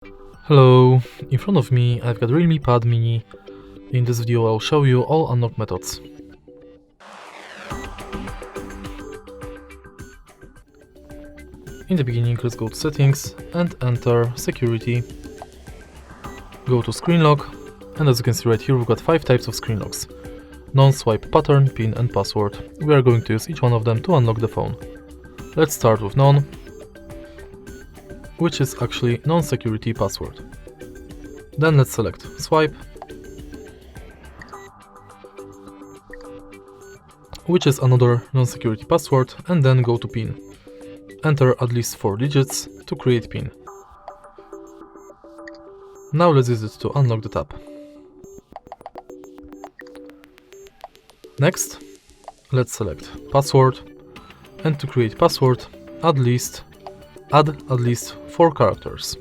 Hello, in front of me I've got REALME Pad Mini. In this video I'll show you all unlock methods. In the beginning, let's go to settings and enter security. Go to screen lock, and as you can see right here we've got 5 types of screen locks: non-swipe, pattern, pin and password. We are going to use each one of them to unlock the phone. Let's start with non, which is actually non-security password. Then let's select swipe, which is another non-security password, and then go to pin. Enter at least 4 digits to create pin. Now let's use it to unlock the tab. Next, let's select password, and to create password, add at least 4 characters.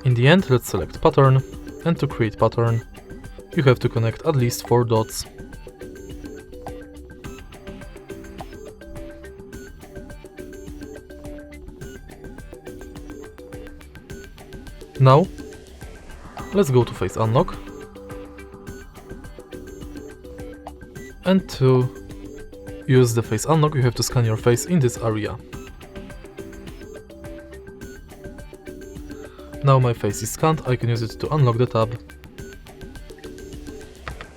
In the end, let's select pattern, and to create pattern, you have to connect at least 4 dots. Now, let's go to face unlock, and to use the face unlock you have to scan your face in this area. Now my face is scanned, I can use it to unlock the tab.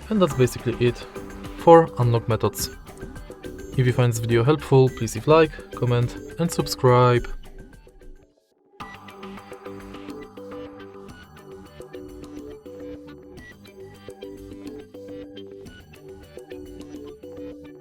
And that's basically it for unlock methods. If you find this video helpful, please leave a like, comment and subscribe.